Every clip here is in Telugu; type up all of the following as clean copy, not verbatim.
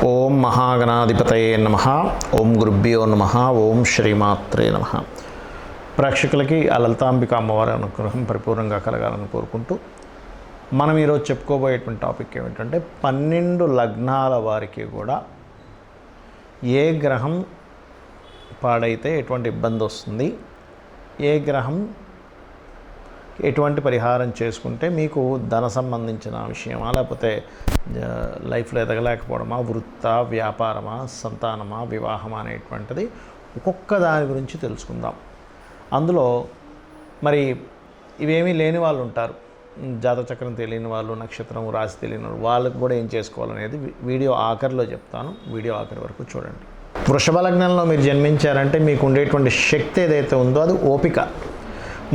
ఓం మహాగణాధిపతయే నమః. ఓం గురుభ్యో నమః. ఓం శ్రీమాత్రే నమః. ప్రేక్షకులకి ఆ లలితాంబిక అమ్మవారి అనుగ్రహం పరిపూర్ణంగా కలగాలని కోరుకుంటూ మనం ఈరోజు చెప్పుకోబోయేటువంటి టాపిక్ ఏమిటంటే 12 లగ్నాల వారికి కూడా ఏ గ్రహం పాడైతే ఎటువంటి ఇబ్బంది వస్తుంది, ఏ గ్రహం ఎటువంటి పరిహారం చేసుకుంటే మీకు ధన సంబంధించిన విషయమా, లేకపోతే లైఫ్లో ఎదగలేకపోవడమా, వృత్తా, వ్యాపారమా, సంతానమా, వివాహమా అనేటువంటిది ఒక్కొక్క దాని గురించి తెలుసుకుందాం. అందులో మరి ఇవేమీ లేని వాళ్ళు ఉంటారు, జాతచక్రం తెలియని వాళ్ళు, నక్షత్రం రాశి తెలియని వాళ్ళు, వాళ్ళకు కూడా ఏం చేసుకోవాలనేది వీడియో ఆఖరిలో చెప్తాను. వీడియో ఆఖరి వరకు చూడండి. వృషభ లగ్నంలో మీరు జన్మించారంటే మీకు ఉండేటువంటి శక్తి ఏదైతే ఉందో అది ఓపిక.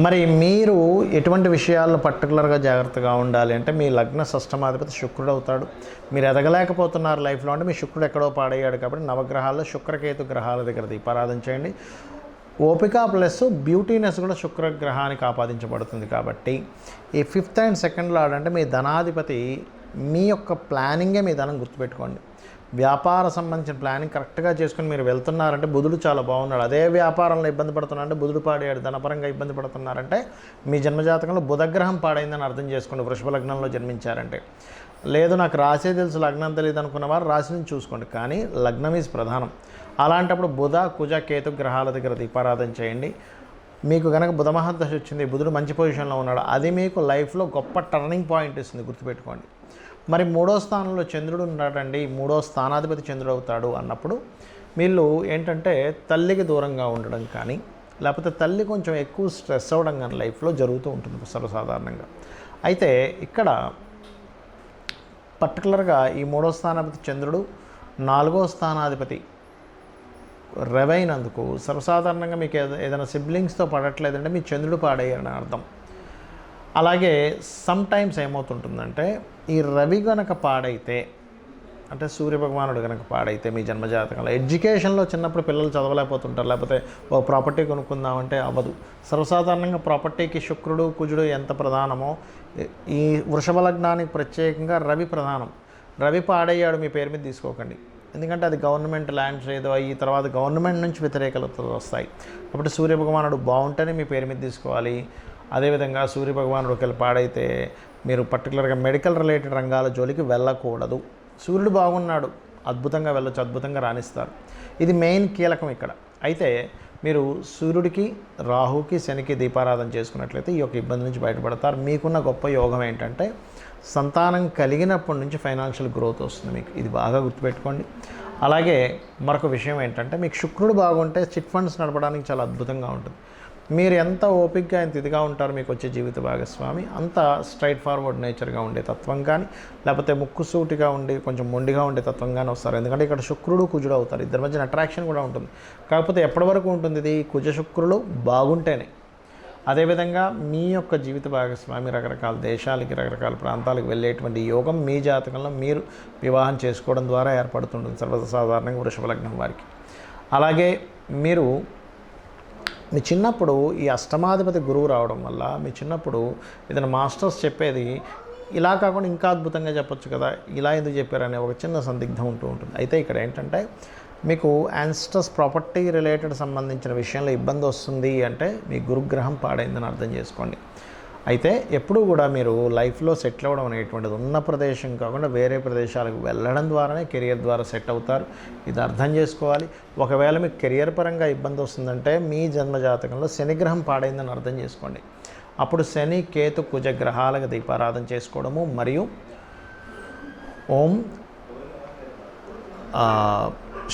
మరి మీరు ఎటువంటి విషయాల్లో పర్టికులర్గా జాగ్రత్తగా ఉండాలి అంటే మీ లగ్న షష్ఠమాధిపతి శుక్రుడు అవుతాడు. మీరు ఎదగలేకపోతున్నారు లైఫ్లో అంటే మీ శుక్రుడు ఎక్కడో పాడయ్యాడు కాబట్టి నవగ్రహాల్లో శుక్రకేతు గ్రహాల దగ్గర దీపారాధన చేయండి. ఓపిక ప్లస్ బ్యూటీనెస్ కూడా శుక్రగ్రహానికి ఆపాదించబడుతుంది కాబట్టి ఈ 5th and 2nd లార్డ్ అంటే మీ ధనాధిపతి మీ యొక్క ప్లానింగే మీ ధనం గుర్తుపెట్టుకోండి. వ్యాపార సంబంధించిన ప్లానింగ్ కరెక్ట్గా చేసుకుని మీరు వెళ్తున్నారంటే బుధుడు చాలా బాగున్నాడు. అదే వ్యాపారంలో ఇబ్బంది పడుతున్నారంటే బుధుడు పాడాడు, ధనపరంగా ఇబ్బంది పడుతున్నారంటే మీ జన్మజాతకంలో బుధగ్రహం పాడైందని అర్థం చేసుకోండి. వృషభ లగ్నంలో జన్మించారంటే లేదు నాకు రాసే తెలుసు లగ్నం తెలియదు అనుకున్న వారు రాశిని చూసుకోండి, కానీ లగ్నం ఈజ్ ప్రధానం. అలాంటప్పుడు బుధ, కుజ, కేతు గ్రహాల దగ్గర దీపారాధన చేయండి. మీకు కనుక బుధ మహాదశ వచ్చింది, బుధుడు మంచి పొజిషన్లో ఉన్నాడు, అది మీకు లైఫ్లో గొప్ప టర్నింగ్ పాయింట్ ఇస్తుంది, గుర్తుపెట్టుకోండి. మరి 3వ స్థానంలో చంద్రుడు ఉన్నాడండి, 3వ స్థానాధిపతి చంద్రుడు అవుతాడు అన్నప్పుడు వీళ్ళు ఏంటంటే తల్లికి దూరంగా ఉండడం కానీ లేకపోతే తల్లి కొంచెం ఎక్కువ స్ట్రెస్ అవ్వడం కానీ లైఫ్లో జరుగుతూ ఉంటుంది సర్వసాధారణంగా. అయితే ఇక్కడ పర్టికులర్గా ఈ 3వ స్థానాధిపతి చంద్రుడు 4వ స్థానాధిపతి రవి అయినందుకు సర్వసాధారణంగా మీకు ఏదైనా సిబ్లింగ్స్తో పడట్లేదంటే మీ చంద్రుడు పాడయ్యారని అర్థం. అలాగే సమ్ టైమ్స్ ఏమవుతుంటుందంటే ఈ రవి కనుక పాడైతే అంటే సూర్యభగవానుడు కనుక పాడైతే మీ జన్మజాతకంలో ఎడ్యుకేషన్లో చిన్నప్పుడు పిల్లలు చదవలేకపోతుంటారు, లేకపోతే ఒక ప్రాపర్టీ కొనుక్కుందామంటే అవ్వదు. సర్వసాధారణంగా ప్రాపర్టీకి శుక్రుడు, కుజుడు ఎంత ప్రధానమో ఈ వృషభ లగ్నానికి ప్రత్యేకంగా రవి ప్రధానం. రవి పాడయ్యాడు మీ పేరు మీద తీసుకోకండి, ఎందుకంటే అది గవర్నమెంట్ ల్యాండ్స్ ఏదో అయ్యి తర్వాత గవర్నమెంట్ నుంచి వ్యతిరేకతలు వస్తాయి. కాబట్టి సూర్యభగవానుడు బాగుంటేనే మీ పేరు మీద తీసుకోవాలి. అదేవిధంగా సూర్యభగవానుడు ఒకవేళ పాడైతే మీరు పర్టికులర్గా మెడికల్ రిలేటెడ్ రంగాల జోలికి వెళ్ళకూడదు. సూర్యుడు బాగున్నాడు, అద్భుతంగా వెళ్ళొచ్చు, అద్భుతంగా రాణిస్తారు. ఇది మెయిన్ కీలకం ఇక్కడ. అయితే మీరు సూర్యుడికి, రాహుకి, శనికి దీపారాధన చేసుకున్నట్లయితే ఈ యొక్క ఇబ్బంది నుంచి బయటపడతారు. మీకున్న గొప్ప యోగం ఏంటంటే సంతానం కలిగినప్పటి నుంచి ఫైనాన్షియల్ గ్రోత్ వస్తుంది మీకు, ఇది బాగా గుర్తుపెట్టుకోండి. అలాగే మరొక విషయం ఏంటంటే మీకు శుక్రుడు బాగుంటే చిట్ ఫండ్స్ నడపడానికి చాలా అద్భుతంగా ఉంటుంది. మీరు ఎంత ఓపికగా ఎంత ఇదిగా ఉంటారో మీకు వచ్చే జీవిత భాగస్వామి అంత స్ట్రైట్ ఫార్వర్డ్ నేచర్గా ఉండే తత్వం కానీ లేకపోతే ముక్కుసూటిగా ఉండి కొంచెం మొండిగా ఉండే తత్వం కానీ వస్తారు. ఎందుకంటే ఇక్కడ శుక్రుడు, కుజుడు అవుతారు, ఇద్దరి మధ్యన అట్రాక్షన్ కూడా ఉంటుంది. కాకపోతే ఎప్పటి వరకు ఉంటుంది ఇది? కుజ శుక్రులు బాగుంటేనే. అదేవిధంగా మీ యొక్క జీవిత భాగస్వామి రకరకాల దేశాలకి, రకరకాల ప్రాంతాలకు వెళ్ళేటువంటి యోగం మీ జాతకంలో మీరు వివాహం చేసుకోవడం ద్వారా ఏర్పడుతుంటుంది సర్వసాధారణంగా వృషభ లగ్నం వారికి. అలాగే మీరు మీ చిన్నప్పుడు ఈ అష్టమాధిపతి గురువు రావడం వల్ల మీ చిన్నప్పుడు ఏదైనా మాస్టర్స్ చెప్పేది ఇలా కాకుండా ఇంకా అద్భుతంగా చెప్పొచ్చు కదా, ఇలా ఎందుకు చెప్పారనే ఒక చిన్న సందిగ్ధం ఉంటూ ఉంటుంది. అయితే ఇక్కడ ఏంటంటే మీకు యాన్స్టర్స్ ప్రాపర్టీ రిలేటెడ్ సంబంధించిన విషయంలో ఇబ్బంది వస్తుంది అంటే మీ గురుగ్రహం పాడైందని అర్థం చేసుకోండి. అయితే ఎప్పుడూ కూడా మీరు లైఫ్లో సెటిల్ అవ్వడం అనేటువంటిది ఉన్న ప్రదేశం కాకుండా వేరే ప్రదేశాలకు వెళ్ళడం ద్వారానే కెరియర్ ద్వారా సెట్ అవుతారు, ఇది అర్థం చేసుకోవాలి. ఒకవేళ మీకు కెరియర్ పరంగా ఇబ్బంది వస్తుందంటే మీ జన్మజాతకంలో శనిగ్రహం పాడైందని అర్థం చేసుకోండి. అప్పుడు శని, కేతు, కుజ గ్రహాలకు దీపారాధన చేసుకోవడము మరియు ఓం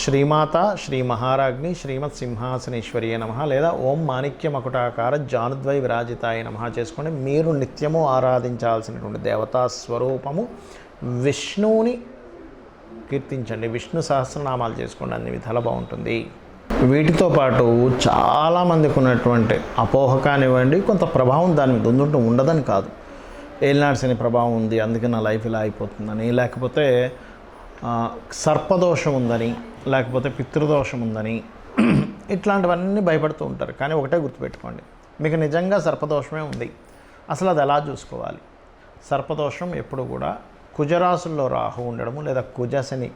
శ్రీమాత, శ్రీ మహారాజ్ని, శ్రీమత్ సింహాసనేశ్వరియే నమః లేదా ఓం మాణిక్య మకుటాకార జానుద్వై విరాజితాయ నమః చేసుకోండి. మీరు నిత్యము ఆరాధించాల్సినటువంటి దేవతా స్వరూపము విష్ణువుని కీర్తించండి, విష్ణు సహస్రనామాలు చేసుకోండి, అన్ని విధాలు బాగుంటుంది. వీటితో పాటు చాలామందికి ఉన్నటువంటి అపోహ కానివ్వండి, కొంత ప్రభావం దాని మీద ఉండుంటూ ఉండదని కాదు. ఏలినాటి శని ప్రభావం ఉంది అందుకే నా లైఫ్ ఇలా అయిపోతుందని, లేకపోతే సర్పదోషం ఉందని, లేకపోతే పితృదోషం ఉందని, ఇట్లాంటివన్నీ భయపడుతూ ఉంటారు. కానీ ఒకటే గుర్తుపెట్టుకోండి, మీకు నిజంగా సర్పదోషమే ఉంది, అసలు అది ఎలా చూసుకోవాలి? సర్పదోషం ఎప్పుడు కూడా కుజరాశుల్లో రాహు ఉండడము లేదా కుజశని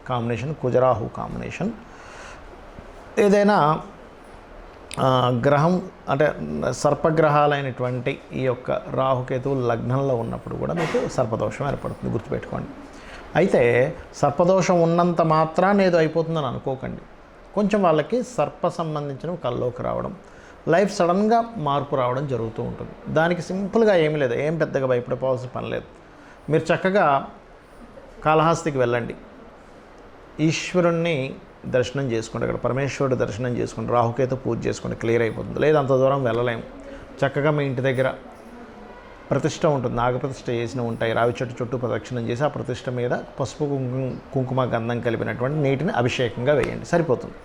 కాంబినేషన్ కుజరాహు కాంబినేషన్. ఏదైనా గ్రహం అంటే సర్పగ్రహాలైనటువంటి ఈ యొక్క రాహుకేతువులు లగ్నంలో ఉన్నప్పుడు కూడా మీకు సర్పదోషం ఏర్పడుతుంది, గుర్తుపెట్టుకోండి. అయితే సర్పదోషం ఉన్నంత మాత్రాన్ని ఏదో అయిపోతుందని అనుకోకండి. కొంచెం వాళ్ళకి సర్ప సంబంధించినవి కల్లోకి రావడం, లైఫ్ సడన్గా మార్పు రావడం జరుగుతూ ఉంటుంది. దానికి సింపుల్గా ఏమీ లేదు, ఏం పెద్దగా భయపడిపోవాల్సిన పని లేదు. మీరు చక్కగా కాళహస్తికి వెళ్ళండి, ఈశ్వరుణ్ణి దర్శనం చేసుకోండి, అక్కడ పరమేశ్వరుడు దర్శనం చేసుకోండి, రాహుకేతు పూజ చేసుకోండి, క్లియర్ అయిపోతుంది. లేదు అంత దూరం వెళ్ళలేము, చక్కగా మీ ఇంటి దగ్గర ప్రతిష్ట ఉంటుంది, నాగప్రతిష్ఠ చేసిన ఉంటాయి, రావి చెట్టు చుట్టూ ప్రదక్షిణం చేసి ఆ ప్రతిష్ఠ మీద పసుపు కుంకుమ గంధం కలిపినటువంటి నీటిని అభిషేకంగా వేయండి, సరిపోతుంది.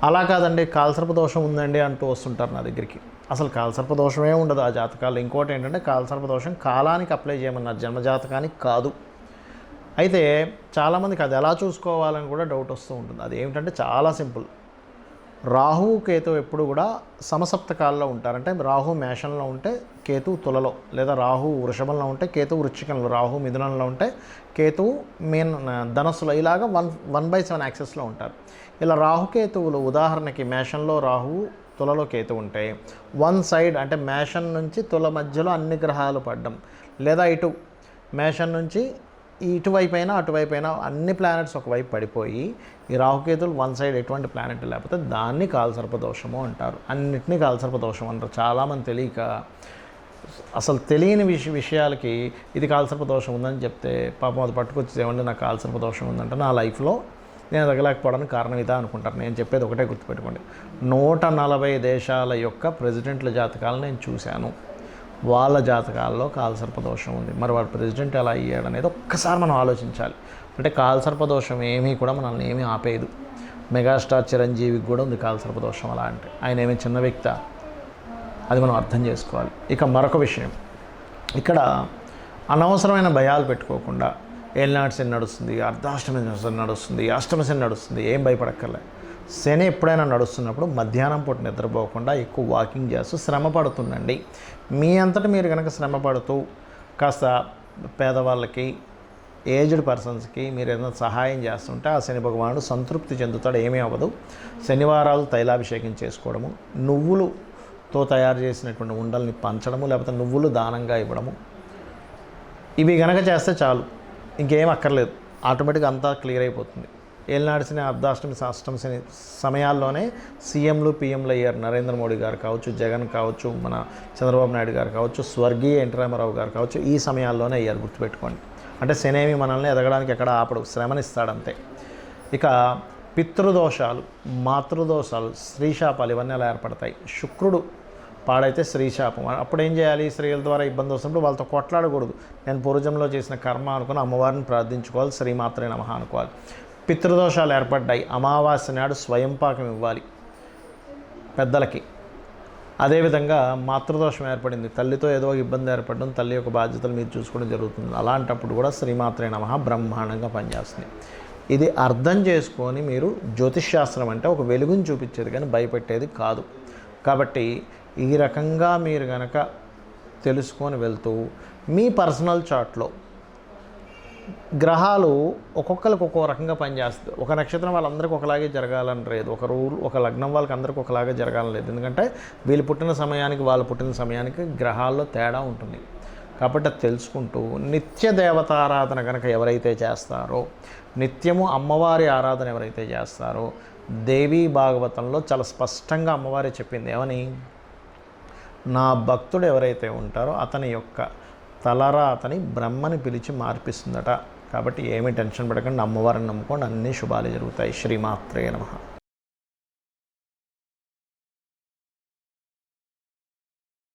అలా కాదండి కాలసర్ప దోషం ఉందండి అంటూ వస్తుంటారు నా దగ్గరికి. అసలు కాలసర్ప దోషమే ఉండదు ఆ జాతకాలు. ఇంకోటి ఏంటంటే కాలసర్ప దోషం కాలానికి అప్లై చేయమన్నారు, జన్మజాతకానికి కాదు. అయితే చాలామందికి అది ఎలా చూసుకోవాలని కూడా డౌట్ వస్తూ ఉంటుంది. అది ఏమిటంటే చాలా సింపుల్. రాహు కేతు ఎప్పుడు కూడా సమసప్తకాల్లో ఉంటారంటే రాహు మేషంలో ఉంటే కేతు తులలో, లేదా రాహు వృషభంలో ఉంటే కేతు వృశ్చికంలో, రాహు మిథునంలో ఉంటే కేతు ధనస్సులో, ఇలాగా 1/7 యాక్సెస్లో ఉంటారు. ఇలా రాహుకేతువులు ఉదాహరణకి మేషంలో రాహువు, తులలో కేతు ఉంటే వన్ సైడ్ అంటే మేషం నుంచి తుల మధ్యలో అన్ని గ్రహాలు పడ్డం, లేదా ఇటు మేషం నుంచి ఇటువైపైనా అటువైపైనా అన్ని ప్లానెట్స్ ఒకవైపు పడిపోయి ఈ రాహుకేతులు వన్ సైడ్ ఎటువంటి ప్లానెట్ లేకపోతే దాన్ని కాలసర్పదోషము అంటారు. అన్నిటినీ కాలసర్పదోషం అంటారు. చాలామంది తెలియక అసలు తెలియని విషయాలకి ఇది కాలసర్పదోషం ఉందని చెప్తే పాపం అది పట్టుకొచ్చి ఏమంటే నాకు కాలసర్పదోషం ఉందంటే నా లైఫ్లో నేను తగలేకపోవడానికి కారణం ఇదా అనుకుంటారు. నేను చెప్పేది ఒకటే గుర్తుపెట్టుకోండి, 140 దేశాల యొక్క ప్రెసిడెంట్ల జాతకాలను నేను చూశాను. వాళ్ళ జాతకాల్లో కాలసర్పదోషం ఉంది. మరి వాడు ప్రెసిడెంట్ ఎలా అయ్యాడు అనేది ఒక్కసారి మనం ఆలోచించాలి. అంటే కాలసర్పదోషం ఏమీ కూడా మనల్ని ఏమీ ఆపేదు. మెగాస్టార్ చిరంజీవికి కూడా ఉంది కాలసర్పదోషం. అలా అంటే ఆయన ఏమీ చిన్న వ్యక్తి, అది మనం అర్థం చేసుకోవాలి. ఇక మరొక విషయం, ఇక్కడ అనవసరమైన భయాలు పెట్టుకోకుండా ఏలినాటి శని నడుస్తుంది, అర్ధాష్టమి నడుస్తుంది, అష్టమి శని నడుస్తుంది, ఏం భయపడక్కర్లే. శని ఎప్పుడైనా నడుస్తున్నప్పుడు మధ్యాహ్నం పూట నిద్రపోకుండా ఎక్కువ వాకింగ్ చేస్తూ శ్రమ పడుతుండండి. మీ అంతటా మీరు కనుక శ్రమ పడుతూ కాస్త పేదవాళ్ళకి, ఏజ్డ్ పర్సన్స్కి మీరు ఏదైనా సహాయం చేస్తుంటే ఆ శని భగవానుడు సంతృప్తి చెందుతాడు, ఏమీ అవ్వదు. శనివారాలు తైలాభిషేకం చేసుకోవడము, నువ్వులతో తయారు చేసినటువంటి ఉండల్ని పంచడము, లేకపోతే నువ్వులు దానంగా ఇవ్వడము, ఇవి కనుక చేస్తే చాలు, ఇంకేం అక్కర్లేదు. ఆటోమేటిక్గా అంతా క్లియర్ అయిపోతుంది. ఏలినాటి శని, అర్ధాష్టమి, అష్టమి శని సమయాల్లోనే సీఎంలు పిఎంలు అయ్యారు. నరేంద్ర మోడీ గారు కావచ్చు, జగన్ కావచ్చు, మన చంద్రబాబు నాయుడు గారు కావచ్చు, స్వర్గీయ ఎన్టీ రామారావు గారు కావచ్చు, ఈ సమయాల్లోనే అయ్యారు, గుర్తుపెట్టుకోండి. అంటే శనేమి మనల్ని ఎదగడానికి ఎక్కడ ఆపడు, శ్రమనిస్తాడంతే. ఇక పితృదోషాలు, మాతృదోషాలు, స్త్రీశాపాలు ఇవన్నీ అలా ఏర్పడతాయి. శుక్రుడు పాడైతే స్త్రీశాపం. అప్పుడు ఏం చేయాలి? స్త్రీల ద్వారా ఇబ్బంది వస్తున్నప్పుడు వాళ్ళతో కొట్లాడకూడదు. నేను పూర్వజంలో చేసిన కర్మ అనుకుని అమ్మవారిని ప్రార్థించుకోవాలి, శ్రీమాత్రే నమః అనుకోవాలి. పితృదోషాలు ఏర్పడ్డాయి, అమావాస్య నాడు స్వయంపాకం ఇవ్వాలి పెద్దలకి. అదేవిధంగా మాతృదోషం ఏర్పడింది, తల్లితో ఏదో ఇబ్బంది ఏర్పడడం, తల్లి యొక్క బాధ్యతలు మీరు చూసుకోవడం జరుగుతుంది. అలాంటప్పుడు కూడా శ్రీమాత్రే నమః బ్రహ్మాండంగా పనిచేస్తుంది. ఇది అర్థం చేసుకొని మీరు జ్యోతిష్శాస్త్రం అంటే ఒక వెలుగుని చూపించేది కానీ భయపెట్టేది కాదు. కాబట్టి ఈ రకంగా మీరు కనుక తెలుసుకొని వెళ్తూ మీ పర్సనల్ చార్ట్లో గ్రహాలు ఒక్కొక్కరికి ఒక్కో రకంగా పనిచేస్తుంది. ఒక నక్షత్రం వాళ్ళందరికీ ఒకలాగే జరగాలని లేదు, ఒక రూల్ ఒక లగ్నం వాళ్ళకి అందరికీ ఒకలాగే జరగాలని లేదు. ఎందుకంటే వీళ్ళు పుట్టిన సమయానికి వాళ్ళు పుట్టిన సమయానికి గ్రహాల్లో తేడా ఉంటుంది. కాబట్టి అది తెలుసుకుంటూ నిత్య దేవతారాధన కనుక ఎవరైతే చేస్తారో, నిత్యము అమ్మవారి ఆరాధన ఎవరైతే చేస్తారో, దేవీ భాగవతంలో చాలా స్పష్టంగా అమ్మవారి చెప్పింది ఏమని, నా భక్తుడు ఎవరైతే ఉంటారో అతని యొక్క తలరాతని బ్రహ్మని పిలిచి మార్పిస్తుందట. కాబట్టి ఏమీ టెన్షన్ పడకండి, అమ్మవారిని నమ్ముకోండి, అన్ని శుభాలు జరుగుతాయి. శ్రీమాత్రే నమః.